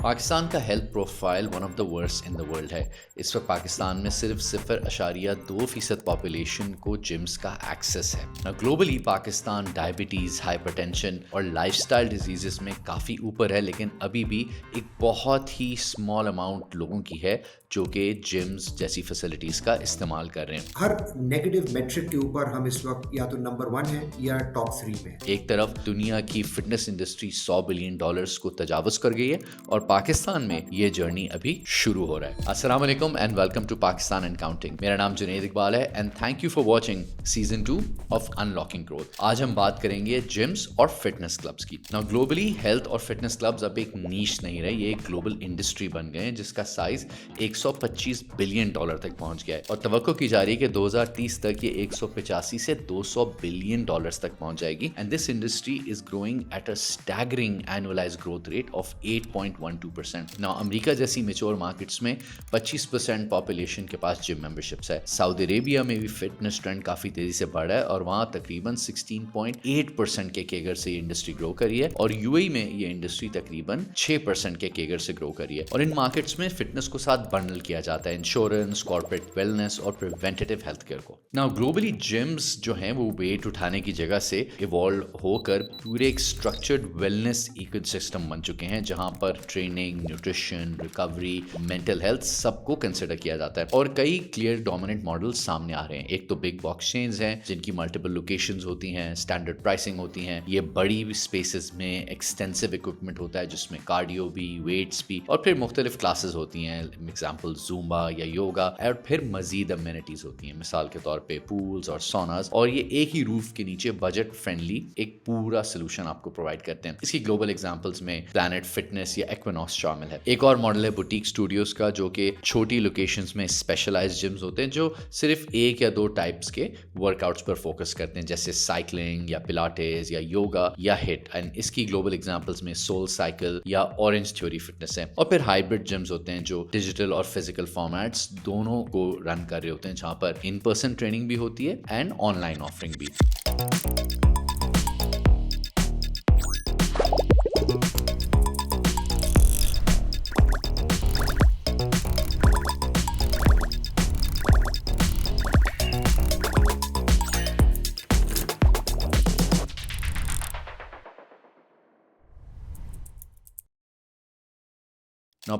پاکستان کا health profile one of the worst in the world ہے. اس وقت پاکستان میں صرف 0.2% پاپولیشن کو جمز کا ایکسیس ہے. گلوبلی پاکستان ڈائبٹیز، ہائپرٹینشن اور لائف سٹائل ڈیزیزز میں کافی اوپر ہے، لیکن ابھی بھی ایک بہت ہی اسمال اماؤنٹ لوگوں کی ہے جو کہ جمز جیسی فیسلٹیز کا استعمال کر رہے ہیں. ہر نیگیٹو میٹرک کے اوپر ہم اس وقت یا تو نمبر 1 ہے یا ٹاپ 3 میں. ایک طرف دنیا کی فٹنس انڈسٹری $100 بلین کو تجاوز کر گئی ہے اور پاکستان میں یہ جرنی ابھی شروع ہو رہا ہے. السلام علیکم and welcome to Pakistan and counting. میرا نام جنید اقبال ہے and thank you for watching season 2 of unlocking growth. آج ہم بات کریں گے جمز اور فٹنس کلبز کی. نا گلوبلی ہیلتھ اور فٹنس کلبز اب ایک نیش نہیں رہے، یہ ایک گلوبل انڈسٹری بن گئے ہیں جس کا سائز $125 بلین تک پہنچ گیا ہے اور توقع کی جا رہی ہے کہ 2030 تک یہ 185 سے $200 بلین تک پہنچ جائے گی. And this industry is growing at a staggering annualised growth rate of 8.12%. نا امریکہ جیسی میچور مارکیٹس میں 25% پاپولیشن کے پاس جم ممبرشپس ہے. سعودی عربیہ میں بھی فٹنس ٹرینڈ کافی تیزی سے بڑھ رہا ہے اور وہاں تقریباً 16.8% کے کیگر سے یہ انڈسٹری گرو کری ہے اور یو اے میں یہ انڈسٹری تقریباً 6% کے کیگر سے گرو کری ہے. اور ان مارکیٹس میں فٹنس کو ساتھ بنڈل کیا جاتا ہے انشورنس، کارپوریٹ ویلنس اور پریونٹیو ہیلتھ کیئر کو. نا گلوبلی جمز جو ہیں وہ ویٹ اٹھانے کی جگہ سے ایوالو ہو کر پورے ایک اسٹرکچرڈ ویلنس ایکو سسٹم بن چکے ہیں جہاں پر training, nutrition, recovery, mental health سب کو کنسیڈر کیا جاتا ہے. اور کئی کلیئر ڈومیننٹ ماڈل سامنے آ رہے ہیں. ایک تو بگ باکس چینز ہیں جن کی ملٹیپل لوکیشنز ہوتی ہیں، اسٹینڈرڈ پرائسنگ ہوتی ہیں. یہ بڑی اسپیسز میں ایکسٹینسو اکوپمنٹ ہوتا ہے جس میں کارڈیو بھی، ویٹس بھی اور پھر مختلف کلاسز ہوتی ہیں، ایگزامپل زومبا یا یوگا، اور پھر مزید امینٹیز ہوتی ہیں مثال کے طور پہ پولز اور سوناز. اور یہ ایک ہی روف کے نیچے بجٹ فرینڈلی ایک پورا سولوشن آپ کو پرووائڈ کرتے ہیں. اس کی گلوبل ایگزامپلس میں پلانٹ فٹنس یا ایکوینوس شامل ہے. ایک اور ماڈل ہے بوٹیک اسٹوڈیوز کا جو کہ چھوٹی لوکیشنز میں اسپیشلائز جمز ہوتے ہیں جو صرف 1 یا 2 ٹائپس کے ورک آؤٹس پر فوکس کرتے ہیں جیسے سائیکلنگ یا پلاٹیز یا یوگا یا ہٹ. اینڈ اس کی گلوبل ایگزامپلس میں سول سائیکل یا اورنج تھیوری فٹنس ہے. اور پھر ہائبرڈ جمز ہوتے ہیں جو ڈیجیٹل اور فزیکل فارمیٹس دونوں کو رن کر رہے ہوتے ہیں جہاں پر ان پرسن ٹریننگ بھی ہوتی ہے اینڈ آن لائن آفرنگ بھی.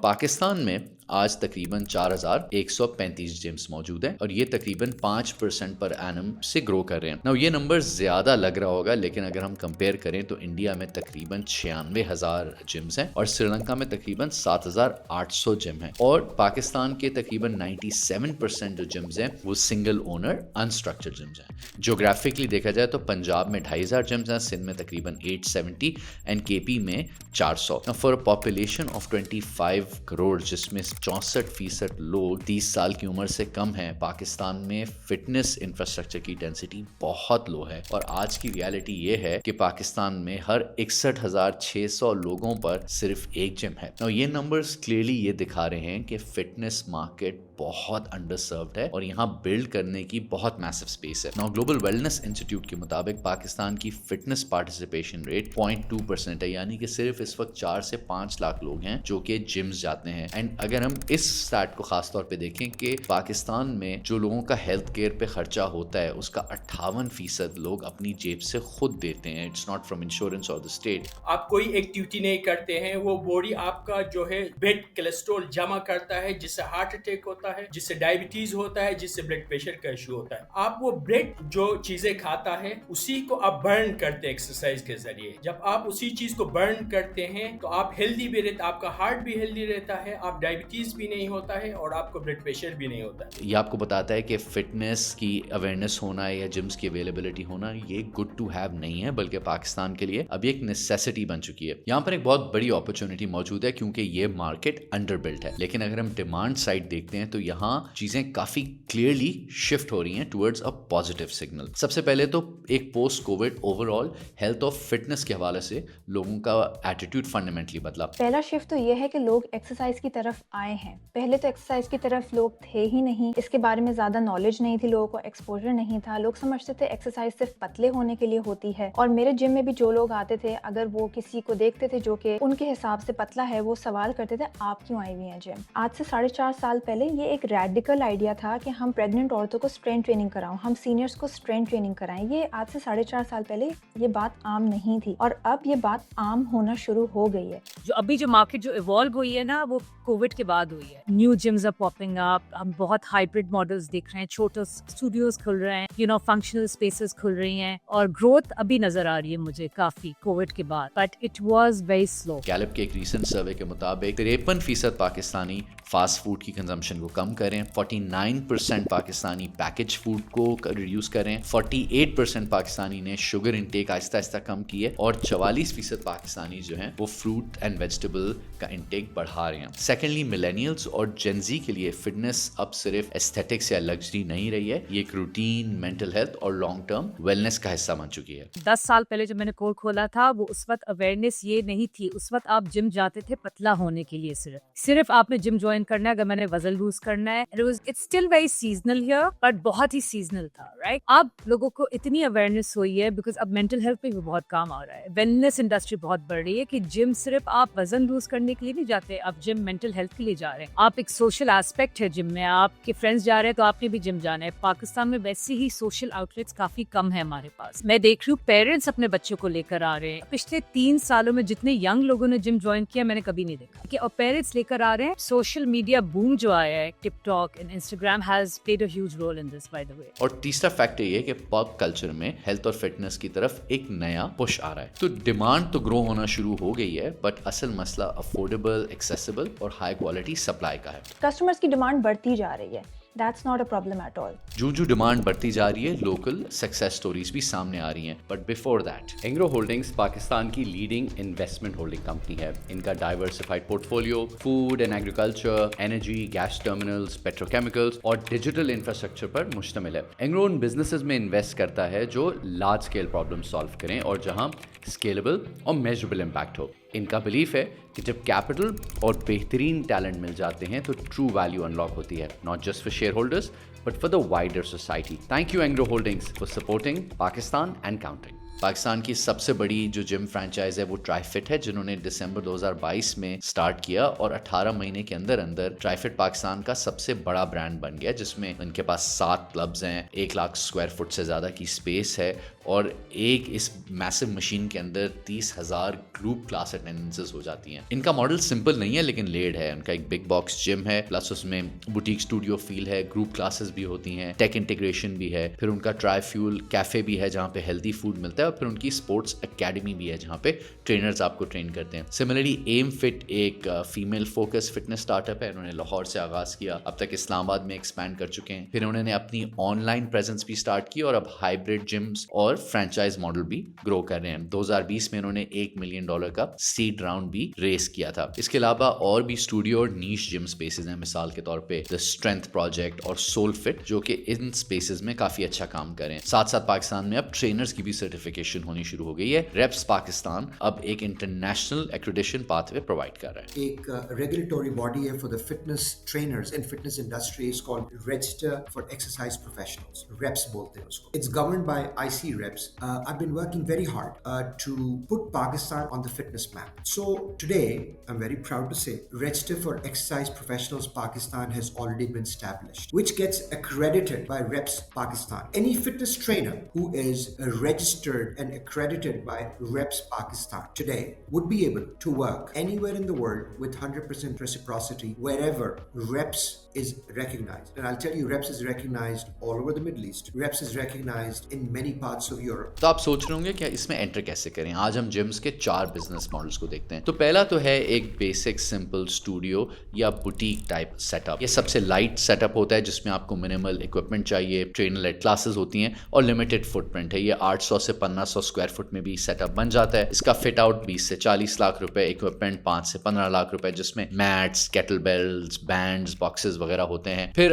پاکستان میں آج تقریباً 4135 جمز موجود ہیں اور یہ تقریباً 5% پر اینم سے گرو کر رہے ہیں. یہ نمبر زیادہ لگ رہا ہوگا لیکن اگر ہم کمپیئر کریں تو انڈیا میں تقریباً 96,000 جمز ہیں اور سری لنکا میں تقریباً 7,800 جم ہیں اور پاکستان کے تقریباً 97% جو جمز ہیں وہ سنگل اونر انسٹرکچرڈ جمز ہیں. جیوگرافکلی دیکھا جائے تو پنجاب میں 2,500 جمز ہیں، سندھ میں تقریباً 870 اینڈ کے پی میں 400. فار پاپولیشن آف 25 کروڑ جس میں 64% لوگ 30 سال کی عمر سے کم ہیں، پاکستان میں فٹنس انفراسٹرکچر کی ڈینسٹی بہت لو ہے. اور آج کی ریالٹی یہ ہے کہ پاکستان میں ہر 61,600 لوگوں پر صرف ایک جم ہے. یہ نمبرز کلیئرلی یہ دکھا رہے ہیں کہ فٹنس مارکیٹ بہت انڈر سروڈ ہے اور یہاں بلڈ کرنے کی بہت میسو اسپیس ہے. گلوبل ویلنس انسٹیٹیوٹ کے مطابق پاکستان کی فٹنس پارٹیسپیشن ریٹ 0.2% ہے، یعنی کہ صرف اس وقت 4 سے 5 لاکھ لوگ ہیں جو کہ جمز جاتے ہیں. اینڈ اگر ہم اس سٹیٹ کو خاص طور پہ دیکھیں کہ پاکستان میں جو لوگوں کا ہیلتھ کیئر پہ خرچہ ہوتا ہے اس کا 58% لوگ اپنی جیب سے خود دیتے ہیں. اٹس ناٹ فرام انشورنس اور دی اسٹیٹ. آپ کوئی ایکٹیویٹی نہیں کرتے ہیں، وہ باڈی آپ کا جو ہے بیڈ کولیسٹرول جمع کرتا ہے جس سے ہارٹ اٹیک ہوتا ہے، جس سے ڈائبٹیز ہوتا ہے، جس سے بلڈ پریشر کا ایشو ہوتا ہے. آپ وہ بریڈ جو چیزیں کھاتا ہے اسی کو آپ برن کرتے ہیں ایکسرسائز کے ذریعے. جب آپ اسی چیز کو برن کرتے ہیں تو آپ ہیلدی بھی رہتے، آپ کا ہارٹ بھی ہیلدی رہتا ہے، آپ ڈائبٹیز بھی نہیں ہوتا ہے اور آپ کو بلڈ پریشر بھی نہیں ہوتا ہے. یہ آپ کو بتاتا ہے کہ فٹنس کی اویئرنیس ہونا یا جمز کی اویلیبلٹی ہونا یہ گڈ ٹو ہیو نہیں ہے بلکہ پاکستان کے لیے ابھی ایک نیسیسٹی بن چکی ہے. یہاں پر ایک بہت بڑی اپرچونٹی موجود ہے کیونکہ یہ مارکیٹ انڈر بلٹ ہے. لیکن اگر ہم ڈیمانڈ سائڈ دیکھتے ہیں تو یہاں چیزیں کافی کلیئرلی شفٹ ہو رہی ہیں ٹورڈز اے پازیٹیو سگنل. سب سے پہلے تو ایک post Covid over all health اور فٹنس کے حوالے سے لوگوں کا ایٹیٹیوڈ فنڈامنٹلی بدلا. پہلا شفٹ تو یہ ہے کہ لوگ ایکسرسائز کی طرف آئے ہیں. پہلے تو ایکسرسائز کی طرف لوگ تھے ہی نہیں, اس کے بارے میں زیادہ نالج نہیں تھی, لوگوں کو ایکسپوجر نہیں تھا, لوگ سمجھتے تھے ایکسرسائز صرف پتلے ہونے کے لیے ہوتی ہے. اور میرے جم میں بھی جو لوگ آتے تھے, اگر وہ کسی کو دیکھتے تھے جو کہ ان کے حساب سے پتلا ہے, وہ سوال کرتے تھے آپ کیوں آئی ہوئی ہیں جم. آج سے 4.5 سال پہلے یہ ایک ریڈیکل آئیڈیا تھا کہ ہم پریگننٹ عورتوں کو اسٹرینتھ ٹریننگ کراؤں, ہم سینئرس کو اسٹرینتھ ٹریننگ کرائیں. یہ آج سے 4.5 سال پہلے یہ بات عام نہیں تھی, اور اب یہ بات عام ہونا شروع ہو گئی ہے. جو ابھی جو مارکیٹ جو ایوالو ہوئی ہے نا, وہ کووڈ کے بعد ہوئی ہے. نیو جمز آر پاپنگ اپ, ہم بہت ہائبرڈ ماڈلز دیکھ رہے ہیں, چھوٹے اسٹوڈیوز کھل رہے ہیں, فنکشنل اسپیسز کھل رہی ہیں, اور گروتھ ابھی نظر آ رہی ہے مجھے کافی کووڈ کے بعد, but it was very slow. Gallup کے ایک ریسنٹ سروے کے مطابق 53% پاکستانی فاسٹ فوڈ کی کنزمپشن کو کم کریں, 49% پاکستانی پیکج فوڈ کو ریڈیوس کریں, 48% پاکستانی نے شوگر انٹیک آہستہ آہستہ کم کی ہے, اور 44% پاکستانی جو ہیں وہ فروٹ اینڈ ویجیٹیبل کا انٹیک بڑھا رہے ہیں. سیکنڈلی, ملینیلز اور جنزی کے لیے فٹنس اب صرف ایستھیٹکس یا لگژری نہیں رہی ہے, یہ ایک روٹین, مینٹل ہیلتھ اور لانگ ٹرم ویلنس کا حصہ بن چکی ہے. 10 سال پہلے جب میں نے کور کھولا تھا, وہ اس وقت اویئرنیس یہ نہیں تھی. اس وقت آپ جم جاتے تھے پتلا ہونے کے لیے, صرف آپ نے جم جوائن کرنا ہے اگر میں نے وزن لوز کرنا ہے. It's still very seasonal here, but بہت ہی سیزنل تھا, رائٹ. اب لوگوں کو اتنی اویئرنیس ہوئی ہے بیکاز اب مینٹل ہیلتھ پہ بھی بہت کام آ رہا ہے. ویلنس انڈسٹری بہت بڑھ رہی ہے کہ جم صرف آپ وزن لوز کرنے کے لیے نہیں جاتے, آپ جم مینٹل ہیلتھ کے لیے جا رہے ہیں. آپ ایک سوشل ایسپیکٹ ہے جم میں, آپ کے فرینڈس جا رہے ہیں تو آپ نے بھی جم جانا ہے. پاکستان میں ویسے ہی سوشل آؤٹ لیٹس کافی کم ہے ہمارے پاس. میں دیکھ رہی ہوں پیرنٹس اپنے بچوں کو لے کر آ رہے ہیں. پچھلے 3 سالوں میں جتنے ینگ لوگوں نے جم جوائن کیا میں نے کبھی نہیں دیکھا, اور پیرنٹس لے کر آ رہے ہیں. سوشل میڈیا بوم جو آیا ہے, TikTok and Instagram has played a huge role in this, by the way. اور تیسرا فیکٹر یہ ہے کہ پاپ کلچر میں ہیلتھ اور فٹنس کی طرف ایک نیا پش آ رہا ہے. تو ڈیمانڈ تو گرو ہونا شروع ہو گئی ہے, بٹ اصل مسئلہ افورڈیبل, ایکسیسیبل اور ہائی کوالٹی سپلائی کا ہے. کسٹمرز کی ڈیمانڈ بڑھتی جا رہی ہے, that's not a problem at all. جو ڈیمانڈ بڑھتی جا رہی ہے, لوکل سکسیس سٹوریز بھی سامنے آ رہی ہیں. But before that, Engro Holdings Pakistan کی لیڈنگ انویسٹمنٹ ہولڈنگ کمپنی ہے. ان کا diversified portfolio food and agriculture, energy, gas terminals, petrochemicals اور ڈیجیٹل انفراسٹرکچر پر مشتمل ہے. اینگرو ان بزنسز میں انویسٹ کرتا ہے جو لارج اسکیل پرابلم سالو کریں اور جہاں اسکیلیبل اور میجربل امپیکٹ ہو. ان کا بلیف ہے کہ جب کیپٹل اور بہترین ٹیلنٹ مل جاتے ہیں تو ٹرو ویلیو انلاک ہوتی ہے, not just for share holders but for the wider society. Thank you Engro holdings for supporting Pakistan and counting. Pakistan کی سب سے بڑی جو جم فرانچائز ہے وہ ٹرائی فٹ ہے, جنہوں نے دسمبر 2022 میں سٹارٹ کیا, اور 18 مہینے کے اندر ٹرائی فٹ پاکستان کا سب سے بڑا برانڈ بن گیا, جس میں ان کے پاس 7 کلبز ہیں, 1 لاکھ اسکوائر فٹ سے زیادہ کی اسپیس ہے, اور ایک اس میسو مشین کے اندر 30,000 گروپ کلاس اٹینڈنسز ہو جاتی ہیں. ان کا ماڈل سمپل نہیں ہے لیکن لیڈ ہے. ان کا ایک بگ باکس جم ہے, پلس اس میں بوٹیک اسٹوڈیو فیل ہے, گروپ کلاسز بھی ہوتی ہیں, ٹیک انٹیگریشن بھی ہے, پھر ان کا ٹرائی فیول کیفے بھی ہے جہاں پہ ہیلدی فوڈ ملتا ہے, اور پھر ان کی اسپورٹس اکیڈمی بھی ہے جہاں پہ ٹرینرز آپ کو ٹرین کرتے ہیں. سملرلی ایم فٹ ایک female focus fitness start up ہے. انہوں نے لاہور سے آغاز کیا, اب تک اسلام آباد میں ایکسپینڈ کر چکے ہیں. پھر انہوں نے اپنی آن لائن پریزنس بھی اسٹارٹ کی, اور اب ہائبرڈ جمز اور فرینچائز ماڈل بھی گرو کر رہے ہیں. 2020 میں انہوں نے $1 ملین کا سیڈ راؤنڈ بھی ریس کیا تھا. اس کے علاوہ اور بھی اسٹوڈیو اور نیش جم اسپیسز ہیں, مثال کے طور پہ دا اسٹرینتھ پروجیکٹ اور سول فٹ, جو کہ ان اسپیسز میں کافی اچھا کام کر رہے ہیں. ساتھ ساتھ پاکستان میں اب ٹرینرز کی بھی سرٹیفکیشن ہونی شروع ہو گئی ہے. ریپس پاکستان اب ایک international accreditation pathway provide کر رہا ہے. ایک ریگولیٹوری باڈی ہے for the fitness trainers and fitness industry, is called register for exercise professionals, REPs بولتے ہیں اس کو. It's governed by IC REPs. I've been working very hard to put Pakistan on the fitness map. So today, I'm very proud to say, Register for Exercise Professionals Pakistan has already been established, which gets accredited by Reps Pakistan. Any fitness trainer who is registered and accredited by Reps Pakistan today would be able to work anywhere in the world with 100% reciprocity wherever Reps is recognized. And I'll tell you, Reps is recognized all over the Middle East. Reps is recognized in many parts of Europe. تو آپ سوچ رہے ہوں گے کہ اس میں inter کیسے کریں. آج ہم جمز کے 4 بزنس ماڈلز کو دیکھتے ہیں. تو پہلا تو ہے ایک بیسک سمپل اسٹوڈیو یا بوٹیک ٹائپ سیٹ اپ. یہ سب سے لائٹ سیٹ اپ ہوتا ہے جس میں آپ کو منیمل اکوپمنٹ چاہیے, ٹرینر لیڈ کلاسز ہوتی ہیں اور لمیٹڈ فٹ پرنٹ ہے. یہ 800 سے 1500 اسکوائر فٹ میں بھی سیٹ اپ بن جاتا ہے. اس کا فٹ آؤٹ 20 سے 40 لاکھ روپے, اکوپمنٹ 5 سے 15 لاکھ روپے, جس میں mats, kettlebells, bands, boxes وغیرہ ہوتے ہیں. پھر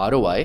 ROI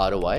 ROI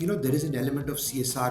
You know, there is an element of CSR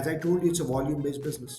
as I told you it's a volume based business।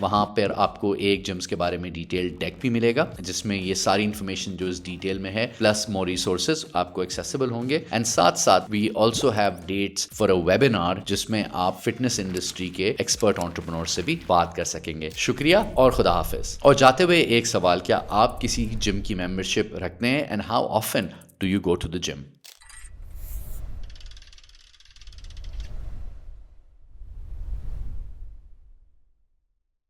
وہاں پر آپ کو ایک جمز کے بارے میں ڈیٹیل ڈیک بھی ملے گا جس میں یہ ساری انفارمیشن جو اس ڈیٹیل میں ہے پلس مور ریسورسز آپ کو ایکسیسیبل ہوں گے. اینڈ ساتھ ساتھ we also have dates for a webinar جس میں آپ فٹنس انڈسٹری کے ایکسپرٹ انٹرپرینور سے بھی بات کر سکیں گے. شکریہ اور خدا حافظ. اور جاتے ہوئے ایک سوال, کیا آپ کسی جم کی ممبرشپ رکھتے ہیں, and how often do you go to the gym?